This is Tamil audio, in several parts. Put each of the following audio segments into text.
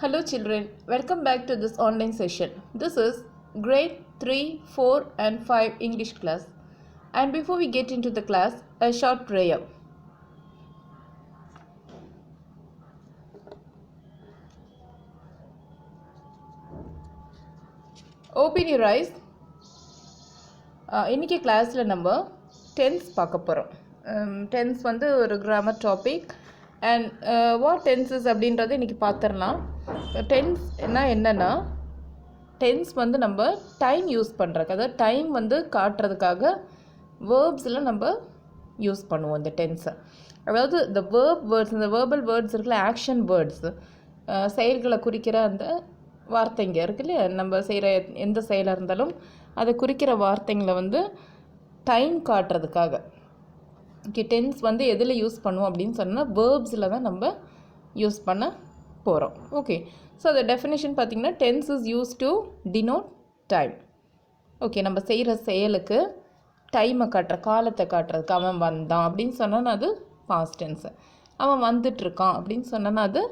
Hello children, welcome back to this online session. This is grade 3, 4 and 5 English class. And before we get into the class, a short prayer. Open your eyes. இன்னைக்கு கிளாஸில் நம்ம டென்ஸ் பார்க்க போகிறோம். டென்ஸ் வந்து ஒரு grammar topic and what tenses அப்படின்றத இன்றைக்கி பார்த்துடலாம். டென்ஸ் என்னென்னா டென்ஸ் வந்து நம்ம டைம் யூஸ் பண்ணுறதுக்கு, அதாவது டைம் வந்து காட்டுறதுக்காக வேர்ப்ஸில் நம்ம யூஸ் பண்ணுவோம் இந்த டென்ஸை. அதாவது இந்த வேர்ட்ஸ், இந்த வேர்பல் வேர்ட்ஸ் இருக்குல்ல, ஆக்ஷன் வேர்ட்ஸு, செயல்களை குறிக்கிற அந்த வார்த்தைங்க இருக்கு இல்லையா, நம்ம செய்கிற எந்த செயலாக இருந்தாலும் அதை குறிக்கிற வார்த்தைங்களை வந்து டைம் காட்டுறதுக்காக டென்ஸ் வந்து எதில் யூஸ் பண்ணுவோம் அப்படின்னு சொன்னால் வேர்ப்ஸில் தான் நம்ம யூஸ் பண்ண போகிறோம். ஓகே, ஸோ அந்த டெஃபினேஷன் பார்த்திங்கன்னா tense is use to denote time. Okay, நம்ம செய்கிற செயலுக்கு டைமை காட்டுற, காலத்தை காட்டுறதுக்கு. அவன் வந்தான் அப்படின்னு சொன்னால் அது பாஸ்ட் டென்ஸு, அவன் வந்துட்டுருக்கான் அப்படின்னு சொன்னால் அது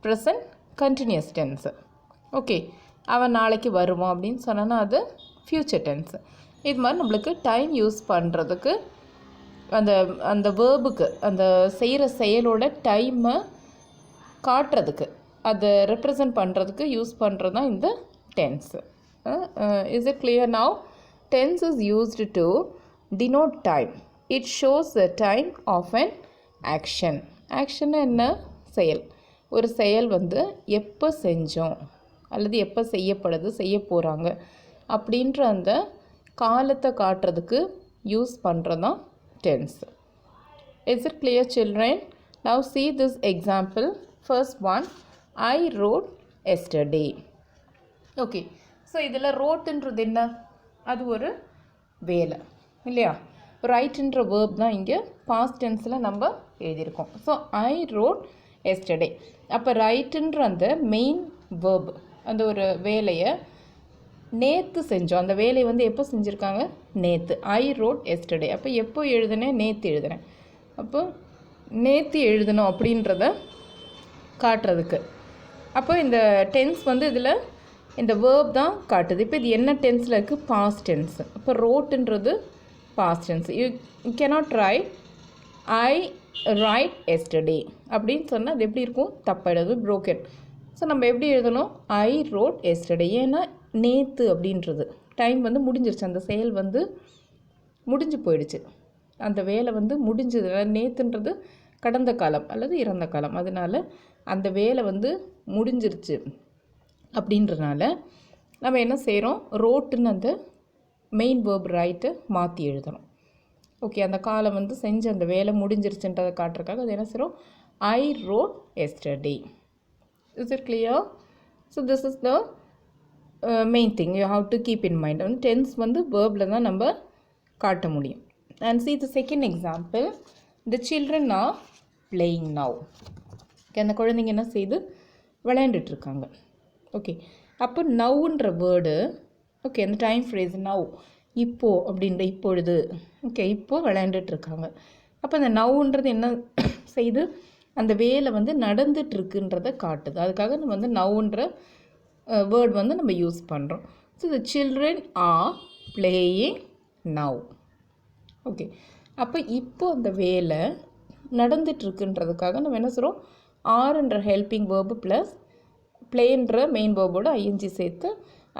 ப்ரெசன்ட் கண்டினியூஸ் டென்ஸு. ஓகே, அவன் நாளைக்கு வருவான் அப்படின்னு சொன்னா அது ஃப்யூச்சர் டென்ஸு. இது மாதிரி நம்மளுக்கு டைம் யூஸ் பண்ணுறதுக்கு அந்த அந்த வேர்புக்கு, அந்த செய்கிற செயலோட டைமை காட்டுறதுக்கு, அதை ரெப்ரசன்ட் பண்ணுறதுக்கு யூஸ் பண்ணுறது தான் இந்த tense. Is it clear now? Tense is used to denote time. It shows the time of an action. Action என்ன? செயல். ஒரு செயல் வந்து எப்போ செஞ்சோம் அல்லது எப்போ செய்யப்படுது, செய்ய போகிறாங்க அப்படின்ற அந்த காலத்தை காட்டுறதுக்கு யூஸ் பண்ணுறது தான் tense. Is it clear children? Now see this example. First one, I wrote yesterday. Okay, so இதில் wroteன்றது என்ன? அது ஒரு வேலை இல்லையா? ரைட்ன்ற வேர்ப் தான் இங்கே பாஸ்ட் டென்ஸில் நம்ம எழுதியிருக்கோம். So I wrote yesterday. அப்போ ரைட்டுன்ற அந்த மெயின் வேர்ப், அந்த ஒரு வேலையை நேற்று செஞ்சோம். அந்த வேலையை வந்து எப்போ செஞ்சுருக்காங்க? நேற்று. I wrote yesterday. அப்போ எப்போ எழுதுனேன்? நேற்று எழுதுனேன். அப்போ நேற்று எழுதணும் அப்படின்றத காட்டுறதுக்கு. அப்போ இந்த டென்ஸ் வந்து இதில் இந்த வேர்ப் தான் காட்டுது. இப்போ இது என்ன டென்ஸில் இருக்குது? Past tense. அப்போ ரோட்டுன்றது past tense. You cannot write I write yesterday அப்படின்னு சொன்னால் அது எப்படி இருக்கும்? தப்பாயிடுது, ப்ரோக்கன். ஸோ நம்ம எப்படி எழுதணும்? I wrote yesterday. ஏன்னா நேற்று அப்படின்றது டைம் வந்து முடிஞ்சிருச்சு, அந்த செயல் வந்து முடிஞ்சு போயிடுச்சு, அந்த வேலை வந்து முடிஞ்சது. நேற்றுன்றது கடந்த காலம் அல்லது இறந்த காலம், அதனால் அந்த வேலை வந்து முடிஞ்சிருச்சு. அப்படின்றனால நம்ம என்ன செய்கிறோம்? ரோட்டுன்னு அந்த மெயின் வேர்ப் ரைட்டை மாற்றி எழுதணும். ஓகே, அந்த காலம் வந்து செஞ்சு அந்த வேலை முடிஞ்சிருச்சுன்றதை காட்டுறதுக்காக அது என்ன செய்கிறோம்? I wrote yesterday. Is it clear? So this is the main thing you have to keep in mind. வந்து டென்ஸ் வந்து வேர்பில் தான் நம்ம காட்ட முடியும். And see the second example. The children are playing now. Okay, அந்த குழந்தைங்க என்ன செய்து விளையாண்டுட்ருக்காங்க. ஓகே, அப்போ நவ்ன்ற வேர்டு, ஓகே, அந்த டைம் ஃப்ரேஸ் நவ், இப்போது அப்படின்ற, இப்பொழுது. ஓகே, இப்போது விளையாண்டுட்ருக்காங்க. அப்போ அந்த நவ்ன்றது என்ன செய்து? அந்த வேலை வந்து நடந்துட்டுருக்குன்றதை காட்டுது. அதுக்காக நம்ம வந்து நவ்ன்ற வேர்ட் வந்து நம்ம யூஸ் பண்ணுறோம். So the children are playing now. Okay, அப்போ இப்போ அந்த வேலை நடந்துட்டுருக்குன்றதுக்காக நம்ம என்ன சொல்கிறோம்? ஆர்ன்ற ஹெல்பிங் வேர்பு ப்ளஸ் பிளேன்ற மெயின் வேர்போட ஐஎன்ஜி சேர்த்து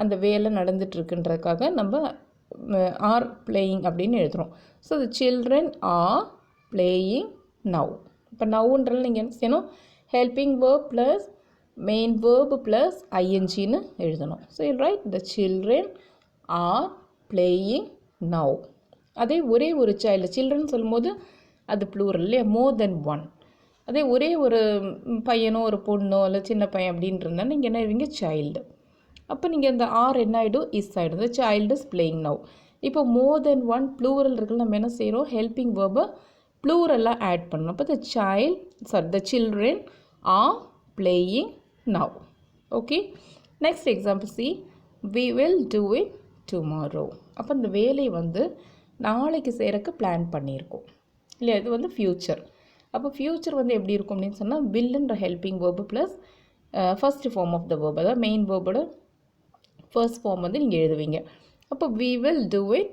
அந்த வேலை நடந்துட்டுருக்குன்றதுக்காக நம்ம ஆர் பிளேயிங் அப்படின்னு எழுதுகிறோம். So the children are playing now. இப்போ நவ்ன்றது நீங்கள் என்ன செய்யணும்? Helping verb plus main verb plus ஐஎன்ஜின்னு எழுதணும். So you write the children are playing now. அதே ஒரே ஒரு சைல்டு, சில்ட்ரன் சொல்லும்போது அது ப்ளூரல் இல்லையா? மோர் தென் ஒன். அதே ஒரே ஒரு பையனோ ஒரு பொண்ணோ இல்லை சின்ன பையன் அப்படின்னு இருந்தால் நீங்கள் என்ன எழுவீங்க? சைல்டு. அப்போ நீங்கள் இந்த ஆர் என்ன ஆகிடும்? இஸ் ஆகிடும். The child is playing now. இப்போ மோர் தென் ஒன் ப்ளூரல் இருக்குல்ல, நம்ம என்ன செய்கிறோம்? ஹெல்பிங் வேர்பை ப்ளூரலாக ஆட் பண்ணணும். அப்போ த children are playing now. Okay, next example, see, we will do it tomorrow. அப்போ இந்த வேலை வந்து நாளைக்கு செய்கிறக்கு பிளான் பண்ணியிருக்கோம் இல்லையா? இது வந்து ஃப்யூச்சர். அப்போ ஃப்யூச்சர் வந்து எப்படி இருக்கும் அப்படின்னு சொன்னால் வில்லுன்ற helping verb plus first form of the verb, அதாவது மெயின் வேர்போட ஃபர்ஸ்ட் ஃபார்ம் வந்து நீங்கள் எழுதுவீங்க. அப்போ we will do it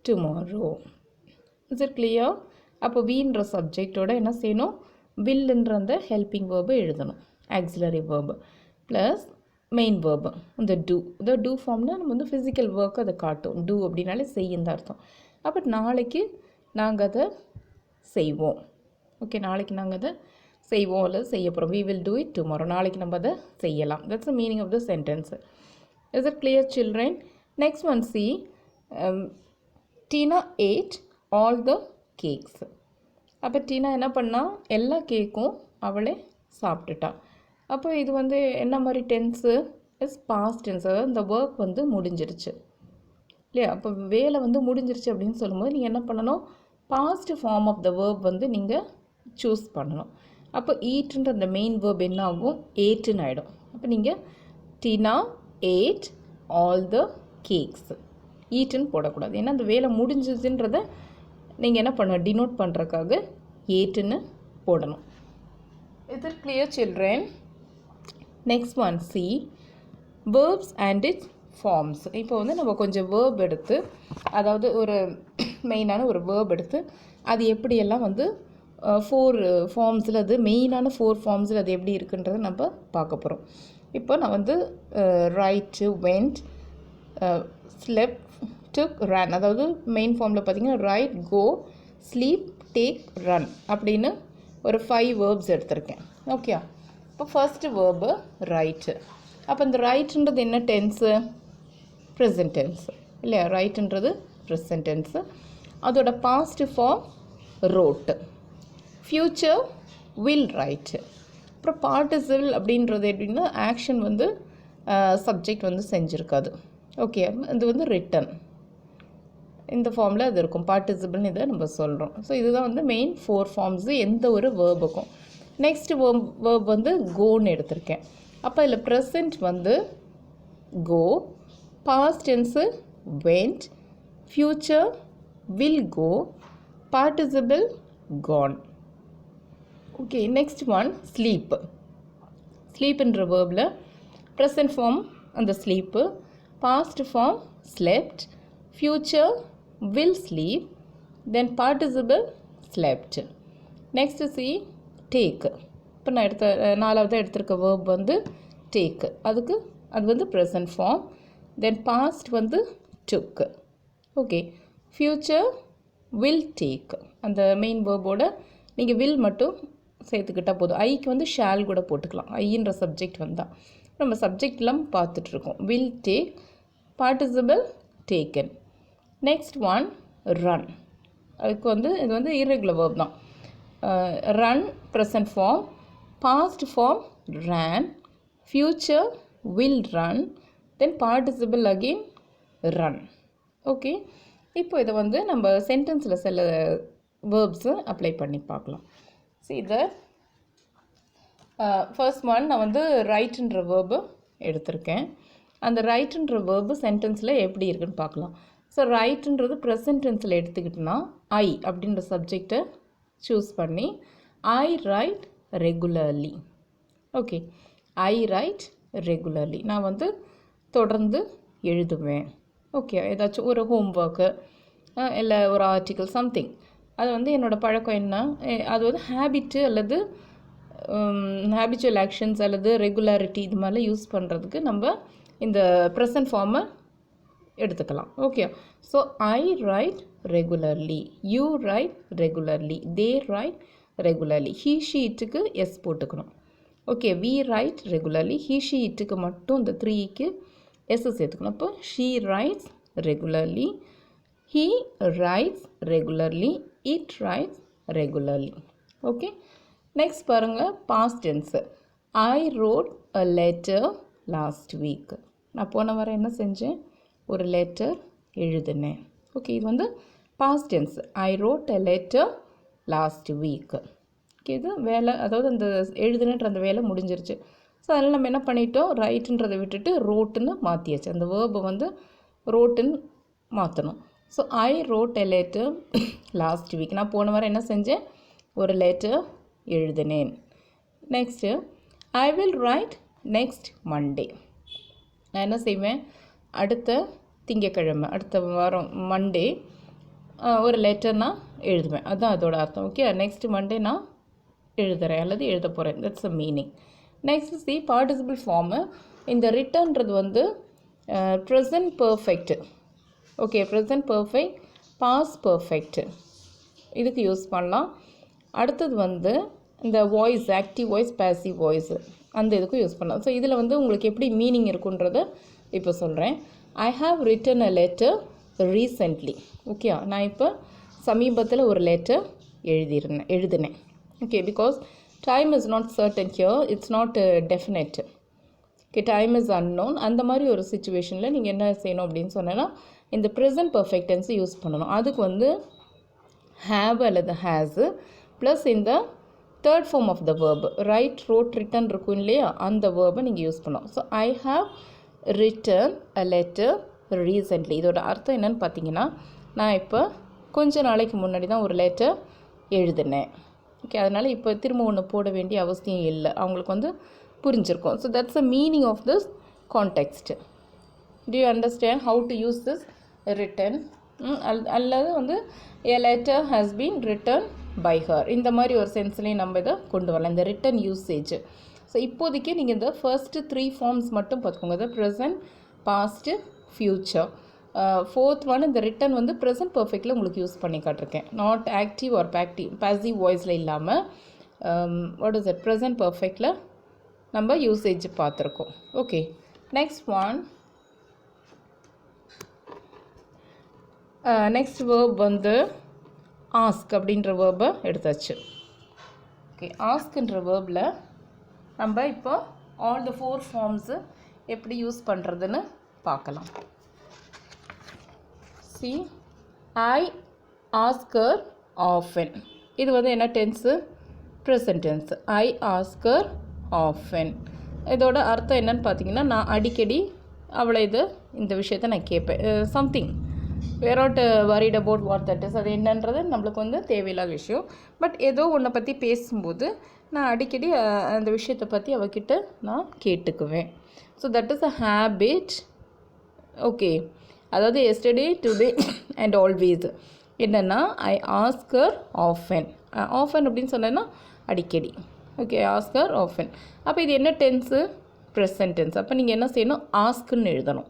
tomorrow. Is it clear? அப்போ வீன்ற சப்ஜெக்டோட என்ன செய்யணும், வில்லுன்ற அந்த ஹெல்பிங் வேர்பை எழுதணும், auxiliary verb plus main verb இந்த டூ. இந்த டூ ஃபார்ம்னா நம்ம வந்து ஃபிசிக்கல் ஒர்க் அதை காட்டும். டூ அப்படின்னாலே செய்யும் தான் அர்த்தம். அப்போ நாளைக்கு நாங்கள் அதை செய்வோம். ஓகே, நாளைக்கு நாங்கள் அதை செய்வோம் அல்லது செய்ய போகிறோம். we will do it tomorrow. நாளைக்கு நம்ம அதை செய்யலாம். that's the meaning of the sentence. Is it clear, children? Next one, see. Tina ate all the cakes. அப்போ டீனா என்ன பண்ணா, எல்லா கேக்கும் அவளே சாப்பிட்டுட்டா. அப்போ இது வந்து என்ன மாதிரி டென்ஸு? Is past tense. அதாவது இந்த ஒர்க் வந்து முடிஞ்சிருச்சு இல்லையா? அப்போ வேலை வந்து முடிஞ்சிருச்சு அப்படின்னு சொல்லும்போது நீங்கள் என்ன பண்ணணும், past form of the verb வந்து நீங்கள் சூஸ் பண்ணணும். அப்போ ஈட்டுன்ற அந்த மெயின் வேர்ப் என்ன ஆகும், ஏட்டுன்னு ஆகிடும். அப்போ நீங்கள் டீனா ஏட் ஆல் த கேக்ஸ், ஈட்டுன்னு போடக்கூடாது. ஏன்னா அந்த வேலை முடிஞ்சிச்சுன்றதை நீங்கள் என்ன பண்ணணும், டினோட் பண்ணுறதுக்காக ஏட்டுன்னு போடணும். Is it clear, children? Next one, see. Verbs and its forms. இப்போ வந்து நம்ம கொஞ்சம் வேர்ப் எடுத்து, அதாவது ஒரு மெயினான ஒரு வேர்ப் எடுத்து அது எப்படியெல்லாம் வந்து 4 ஃபார்ம்ஸில், அது மெயினான 4 ஃபார்ம்ஸில் அது எப்படி இருக்குன்றதை நம்ம பார்க்க போகிறோம். இப்போ நான் வந்து ரைட், வெண்ட், ஸ்லெப்ட், டுக், ரன், அதாவது மெயின் ஃபார்மில் பார்த்தீங்கன்னா ரைட், கோ, ஸ்லீப், டேக், ரன் அப்படின்னு ஒரு 5 வேர்ப்ஸ் எடுத்திருக்கேன். ஓகே, இப்போ ஃபர்ஸ்ட்டு வேர்பு ரைட்டு. அப்போ இந்த ரைட்டுன்றது என்ன டென்ஸு? ப்ரெசன்ட் டென்ஸு இல்லையா? ரைட்டுன்றது ப்ரெசன்ட் டென்ஸு. அதோட past form wrote. Future will write. அப்புறம் பார்ட்டிசிபிள் அப்படின்றது எப்படின்னா ஆக்ஷன் வந்து சப்ஜெக்ட் வந்து செஞ்சுருக்காது. ஓகே, இது வந்து ரிட்டன், இந்த ஃபார்மில் அது இருக்கும். பார்ட்டிசிபிள்னு இதை நம்ம சொல்கிறோம். ஸோ இதுதான் வந்து மெயின் 4 ஃபார்ம்ஸு எந்த ஒரு வேர்புக்கும். நெக்ஸ்ட் வேர்ப் வந்து கோன்னு எடுத்திருக்கேன். அப்போ இதில் ப்ரெசண்ட் வந்து go, past tense went, future will go, participle gone. Okay, next one sleep. ஸ்லீப்புன்ற வேர்பில் ப்ரெசண்ட் ஃபார்ம் அந்த sleep, past form slept, future will sleep, then participle slept. Next see take. இப்போ நான் நாலாவது எடுத்திருக்க verb வந்து take. அது வந்து present form. Then past வந்து took. Okay, future will take. அந்த மெயின் வேர்போட நீங்கள் will மட்டும் சேர்த்துக்கிட்டால் போதும். ஐக்கு வந்து ஷால் கூட போட்டுக்கலாம். ஐன்ற சப்ஜெக்ட் வந்தால் நம்ம சப்ஜெக்ட்லாம் பார்த்துட்ருக்கோம். will take, participle taken. Next one run. அதுக்கு வந்து இது வந்து irregular verb தான். Run present form, past form ran, future will run, then participle again run. Okay, இப்போ இதை வந்து நம்ம சென்டென்ஸில் சில வேர்ப்ஸு அப்ளை பண்ணி பார்க்கலாம். See that ஃபர்ஸ்ட் ஒன் நான் வந்து ரைட்டுன்ற வேர்பு எடுத்திருக்கேன். அந்த ரைட்டுன்ற வேர்பு சென்டென்ஸில் எப்படி இருக்குன்னு பார்க்கலாம். ஸோ ரைட்டுன்றது ப்ரெசன்ட் டென்ஸில் எடுத்துக்கிட்டோன்னா ஐ அப்படின்ற சப்ஜெக்டை சூஸ் பண்ணி ஐ ரைட் ரெகுலர்லி. ஓகே, ஐ ரைட் ரெகுலர்லி. நான் வந்து தொடர்ந்து எழுதுவேன். ஓகே, ஏதாச்சும் ஒரு ஹோம் ஒர்க்கு இல்லை ஒரு ஆர்டிக்கல் சம்திங், அது வந்து என்னோடய பழக்கம் என்ன, அது வந்து ஹேபிட்டு அல்லது ஹேபிச்சுவல் ஆக்ஷன்ஸ் அல்லது ரெகுலாரிட்டி இது மாதிரிலாம் யூஸ் பண்ணுறதுக்கு நம்ம இந்த ப்ரெசன்ட் ஃபார்மை எடுத்துக்கலாம். Okay, so I write regularly, you write regularly, they write regularly. He she இட்டுக்கு எஸ் போட்டுக்கணும். Okay, we write regularly, he she இட்டுக்கு மட்டும் இந்த 3க்கு எஸ் சேர்த்துக்கணும். அப்போ she writes regularly, he writes regularly, it writes regularly. Okay, next பாருங்கள் past tense. I wrote a letter last week. நான் போன வாரம் என்ன செஞ்சேன், ஒரு லெட்டர் எழுதினேன். ஓகே, இது வந்து past tense. I wrote a letter last week. Okay, இது வேலை, அதாவது அந்த எழுதுனன்ற அந்த வேலை முடிஞ்சிருச்சு. ஸோ அதனால் நம்ம என்ன பண்ணிட்டோம், ரைட்டுன்றதை விட்டுட்டு ரோட்டுன்னு மாற்றியாச்சு. அந்த வேர்பை வந்து ரோட்டுன்னு மாற்றணும். So I wrote a letter last week. நான் போன வாரம் என்ன செஞ்சேன், ஒரு லெட்டர் எழுதினேன். Next I will write next Monday. நான் என்ன செய்வேன், அடுத்த திங்கக்கிழமை அடுத்த வாரம் மண்டே ஒரு லெட்டர் நான் எழுதுவேன். அதுதான் அதோட அர்த்தம். ஓகே, நெக்ஸ்ட் மண்டே நான் எழுதுகிறேன் அல்லது எழுத போகிறேன். That's a meaning. Next see participle form. இந்த ரிட்டர்ன்றது வந்து present perfect. Okay, present perfect, past perfect இதுக்கு யூஸ் பண்ணலாம். அடுத்தது வந்து இந்த voice, active voice, passive voice அந்த இதுக்கும் யூஸ் பண்ணலாம். ஸோ இதில் வந்து உங்களுக்கு எப்படி மீனிங் இருக்குன்றத இப்போ சொல்கிறேன். ஐ have written a letter recently. Okay, நான் இப்போ சமீபத்தில் ஒரு லெட்டர் எழுதினேன். Okay, because time is not certain here, it's not definite. Okay, time is unknown. அந்த மாதிரி ஒரு சுச்சுவேஷனில் நீங்கள் என்ன செய்யணும் அப்படின்னு சொன்னேன்னா இந்த ப்ரெசன்ட் பர்ஃபெக்ட் டென்ஸை யூஸ் பண்ணணும். அதுக்கு வந்து ஹேவ் அல்லது ஹேஸு ப்ளஸ் இந்த third form of the verb write, wrote, written இருக்கும் இல்லையா, அந்த வேர்பை நீங்கள் யூஸ் பண்ணணும். So I have written a letter recently. இதோட அர்த்தம் என்னென்னு பார்த்தீங்கன்னா, நான் இப்போ கொஞ்ச நாளைக்கு முன்னாடி தான் ஒரு லெட்டர் எழுதினேன். ஓகே, அதனால் இப்போ திரும்ப ஒன்று போட வேண்டிய அவசியம் இல்லை, அவங்களுக்கு வந்து புரிஞ்சிருக்கும். So that's a meaning of this context. Do you understand how to use this written? அல்லது வந்து a letter has been written by her, இந்த மாதிரி ஒரு சென்ஸ்லேயும் நம்ம இதை கொண்டு வரலாம், இந்த ரிட்டன் யூசேஜ். ஸோ இப்போதைக்கு நீங்கள் இந்த ஃபர்ஸ்ட்டு 3 ஃபார்ம்ஸ் மட்டும் பார்த்துக்கோங்க. இது present, past, future. Fourth one இந்த ரிட்டன் வந்து ப்ரெசன்ட் பர்ஃபெக்டில் உங்களுக்கு யூஸ் பண்ணி காட்டிருக்கேன். நாட் ஆக்டிவ் ஆர் பாசிவ் வாய்ஸில் இல்லாமல் வாட் இஸ் இட் ப்ரெசன்ட் பர்ஃபெக்டில் நம்ம யூசேஜ் பார்த்துருக்கோம். Okay, next one. Next verb வந்து ஆஸ்க் அப்படின்ற வேர்பை எடுத்தாச்சு. ஓகே, ஆஸ்க்ன்ற வேர்பில் நம்ம இப்போ ஆல் த 4 ஃபார்ம்ஸு எப்படி யூஸ் பண்ணுறதுன்னு பார்க்கலாம். See, I ask her often. இது வந்து என்ன tense? Present tense. I ask her often. இதோட அர்த்தம் என்னன்னு பார்த்தீங்கன்னா, நான் அடிக்கடி அவளை இந்த விஷயத்தை நான் கேட்பேன். Something where not worried about what that is, அது என்னன்றது நம்மளுக்கு வந்து தேவையில்லாத விஷயம். பட் ஏதோ ஒன்றை பற்றி பேசும்போது நான் அடிக்கடி அந்த விஷயத்தை பற்றி அவகிட்ட நான் கேட்டுக்குவேன். So that is a habit. Okay, அதாவது எஸ்டர்டே, டுடே அண்ட் ஆல்வேஸ் என்னென்னா I ask her often. Often அப்படின்னு சொன்னேன்னா அடிக்கடி. Okay, ask her often. அப்போ இது என்ன டென்ஸு? Present tense. அப்போ நீங்கள் என்ன செய்யணும்? ஆஸ்க்குன்னு எழுதணும்.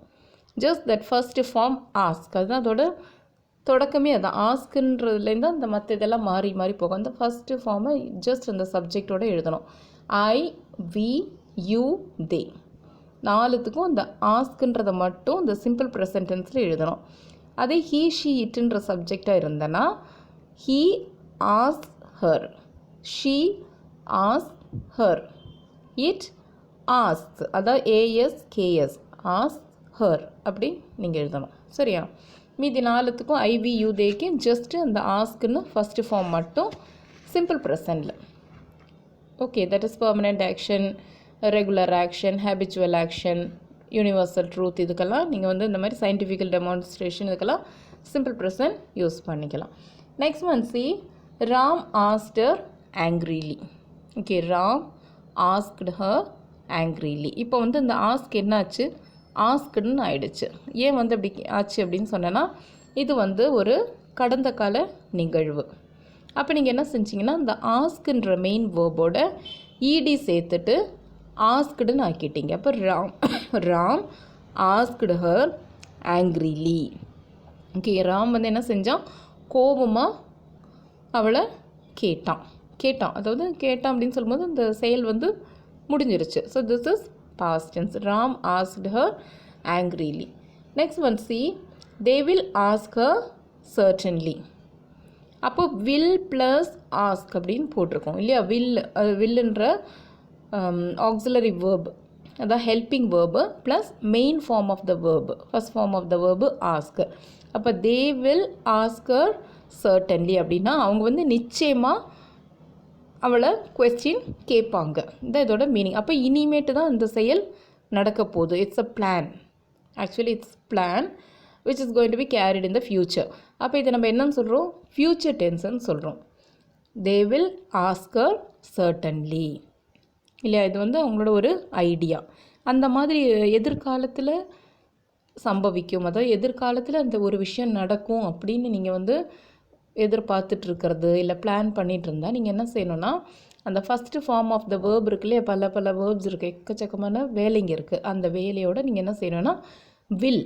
Just that first form ask, அதுதான் அதோட தொடக்கமே. அதுதான் ஆஸ்க்குன்றதுலேருந்து அந்த மற்ற இதெல்லாம் மாறி மாறி போகும். அந்த ஃபஸ்ட்டு ஃபார்மை ஜஸ்ட் அந்த சப்ஜெக்டோடு எழுதணும். ஐ, வி, யூ, தே 4த்துக்கும் இந்த ஆஸ்க்குன்றதை மட்டும் இந்த சிம்பிள் ப்ரெசன்ட் டென்ஸில் எழுதணும். அதே ஹீ, ஷீ, இட்டுன்ற சப்ஜெக்டாக இருந்தேன்னா he ask her, she ask her, it ask, அதாவது ஏஎஸ்கேஎஸ் ஆஸ்க் ஹர் அப்படி நீங்கள் எழுதணும். சரியா? மீதி 4த்துக்கும் ஐ, வி, யூ, தேக்கு ஜஸ்ட்டு அந்த ஆஸ்க்குன்னு ஃபஸ்ட்டு ஃபார்ம் மட்டும் சிம்பிள் ப்ரெசன்ட்டில். Okay, that is permanent action, regular action, habitual action, universal truth, இதுக்கெல்லாம் நீங்கள் வந்து இந்த மாதிரி சயின்டிஃபிக்கல் டெமான்ஸ்ட்ரேஷன் இதுக்கெல்லாம் சிம்பிள் ப்ரெசன்ட் யூஸ் பண்ணிக்கலாம். Next one C, Ram asked her angrily. Okay, Ram asked her angrily. இப்போ வந்து இந்த ஆஸ்க் என்னாச்சு? ஆஸ்க்குன்னு ஆயிடுச்சு. ஏன் வந்து அப்படி ஆச்சு அப்படின்னு சொன்னேன்னா, இது வந்து ஒரு கடந்த கால நிகழ்வு. அப்போ நீங்கள் என்ன செஞ்சிங்கன்னா, இந்த ஆஸ்க்குன்ற மெயின் வேர்போட இடி சேர்த்துட்டு ஆஸ்க்குன்னு ஆக்கிட்டீங்க. அப்போ Ram asked her angrily. Okay, Ram வந்து என்ன செஞ்சான்? கோபமாக அவளை கேட்டான். அதாவது கேட்டான் அப்படின்னு சொல்லும்போது இந்த செயல் வந்து முடிஞ்சிருச்சு. So this is past tense. Ram asked her angrily. Next one, see, they will ask her certainly. அப்போ will plus ask அப்படின்னு போட்டிருக்கோம் இல்லையா? willன்ற auxiliary verb, அதான் helping verb plus main form of the verb, first form of the verb ask. அப்போ they will ask her certainly அப்படின்னா அவங்க வந்து நிச்சயமாக அவளை கொஸ்டின் கேட்பாங்க. இந்த இதோட மீனிங். அப்போ இனிமேட்டு தான் இந்த செயல் நடக்க போகுது. It's a plan. Actually it's plan which is going to be carried in the future. அப்போ இதை நம்ம என்னன்னு சொல்கிறோம்? ஃப்யூச்சர் டென்ஸ்ன்னு சொல்கிறோம். தே வில் ஆஸ்க் ஹர் சர்டன்லி. இல்லையா? இது வந்து அவங்களோட ஒரு ஐடியா. அந்த மாதிரி எதிர்காலத்தில் சம்பவிக்கும், அதாவது எதிர்காலத்தில் அந்த ஒரு விஷயம் நடக்கும் அப்படின்னு நீங்கள் வந்து எதிர்பார்த்துட்ருக்கிறது இல்லை பிளான் பண்ணிகிட்டு இருந்தால் நீங்கள் என்ன செய்யணுன்னா, அந்த first form of the verb இருக்குல்லையே, பல வேர்ப்ஸ் இருக்குது, எக்கச்சக்கமான வேலைங்க இருக்குது. அந்த வேலையோடு நீங்கள் என்ன செய்யணுன்னா வில்,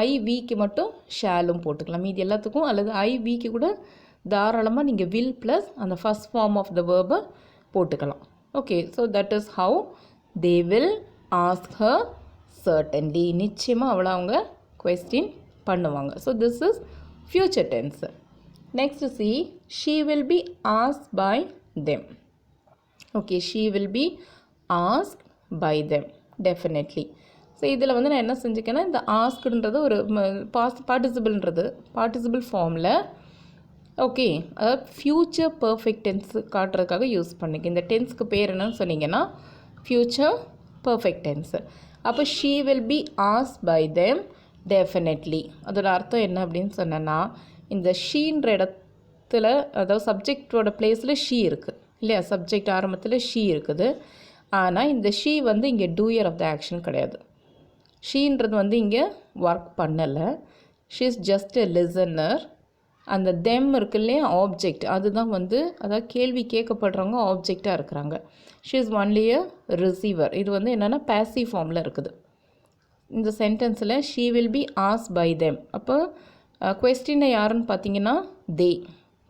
ஐவிக்கு மட்டும் ஷாலும் போட்டுக்கலாம், மீதி எல்லாத்துக்கும், அல்லது ஐவிக்கு கூட தாராளமாக நீங்கள் வில் ப்ளஸ் அந்த ஃபஸ்ட் ஃபார்ம் ஆஃப் த வேர்பை போட்டுக்கலாம். Okay, so that is how they will ask her certainly. நிச்சயமாக அவளை அவங்க கொஸ்டின் பண்ணுவாங்க. So this is future tense. Next see, she will be asked by them. Okay, she will be asked by them definitely. So இதில் வந்து நான் என்ன செஞ்சுக்கேன்னா, இந்த ஆஸ்க்குன்றது ஒரு பார்ட்டிசிபிள் ஃபார்மில், ஓகே, அதாவது ஃப்யூச்சர் பர்ஃபெக்ட் டென்ஸ் காட்டுறதுக்காக யூஸ் பண்ணிக்க. இந்த டென்ஸ்க்கு பேர் என்னன்னு சொன்னீங்கன்னா ஃப்யூச்சர் பர்ஃபெக்ட் டென்ஸு. அப்போ she will be asked by them definitely. அதோட அர்த்தம் என்ன அப்படின்னு சொன்னேன்னா, இந்த ஷீன்ற இடத்துல, அதாவது சப்ஜெக்டோட பிளேஸில் ஷீ இருக்குது இல்லையா? சப்ஜெக்ட் ஆரம்பத்தில் ஷீ இருக்குது. ஆனால் இந்த ஷீ வந்து இங்கே டூயர் ஆஃப் த ஆக்ஷன் கிடையாது. ஷீன்றது வந்து இங்கே ஒர்க் பண்ணலை. She is just a listener. அந்த தெம் இருக்கு இல்லையா, ஆப்ஜெக்ட், அதுதான் வந்து, அதாவது கேள்வி கேட்கப்படுறவங்க ஆப்ஜெக்டாக இருக்கிறாங்க. She is only a receiver. இது வந்து என்னென்னா பேசிவ் ஃபார்மில் இருக்குது இந்த சென்டென்ஸில். She will be asked by them. அப்போ கொஸ்டினை யாருன்னு பார்த்தீங்கன்னா தே.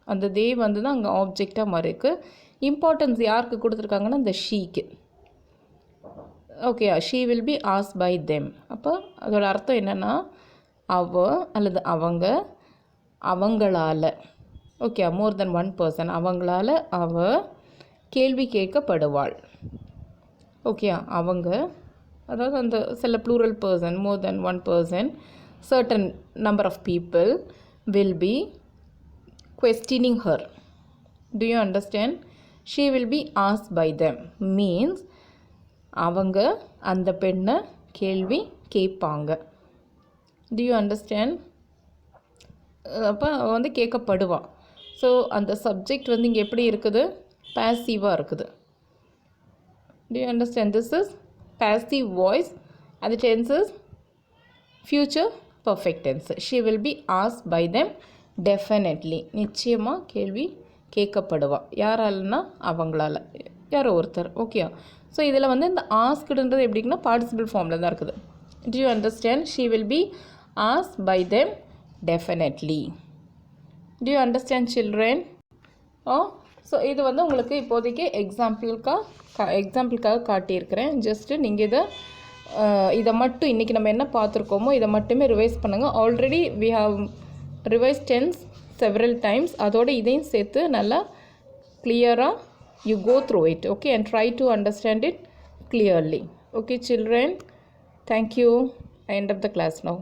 அந்த தே வந்து தான் அங்கே ஆப்ஜெக்டாக மாதிரி இருக்குது. இம்பார்ட்டன்ஸ் யாருக்கு கொடுத்துருக்காங்கன்னா இந்த ஷீக்கு. Okay, she will be asked by them. அப்போ அதோட அர்த்தம் என்னென்னா அவ அல்லது அவங்க, அவங்களால, okay, more than one person, அவங்களால அவ கேள்வி கேட்கப்படுவாள். ஓகே, அவங்க, அதாவது அந்த சில plural person, more than one person, certain number of people will be questioning her. Do you understand? She will be asked by them means அவங்க அந்த பெண்ணை கேள்வி கேட்பாங்க. Do you understand? அப்போ வந்து கேட்கப்படுவா. ஸோ அந்த சப்ஜெக்ட் வந்து இங்கே எப்படி இருக்குது? பாசிவாக இருக்குது. Do you understand? This is passive voice and the tense is future perfect tense. She will be asked by them definitely. நிச்சயமாக கேள்வி கேட்கப்படுவா. யாராலன்னா அவங்களால, யாரோ ஒருத்தர். ஓகே, ஸோ இதில் வந்து இந்த ஆஸ்க்டுன்றது எப்படின்னா பார்ட்டிசிபிள் ஃபார்மில் தான் இருக்குது. Do you understand? She will be asked by them definitely. Do you understand children? So இது வந்து உங்களுக்கு இப்போதைக்கு எக்ஸாம்பிளுக்காக காட்டியிருக்கிறேன். ஜஸ்ட்டு நீங்கள் இதை மட்டும் இன்றைக்கி நம்ம என்ன பார்த்துருக்கோமோ இதை மட்டுமே ரிவைஸ் பண்ணுங்கள். Already we have revise tense several times. அதோடு இதையும் சேர்த்து நல்லா clearly you go through it, okay, and try to understand it clearly. Okay children, thank you. I end up the class now.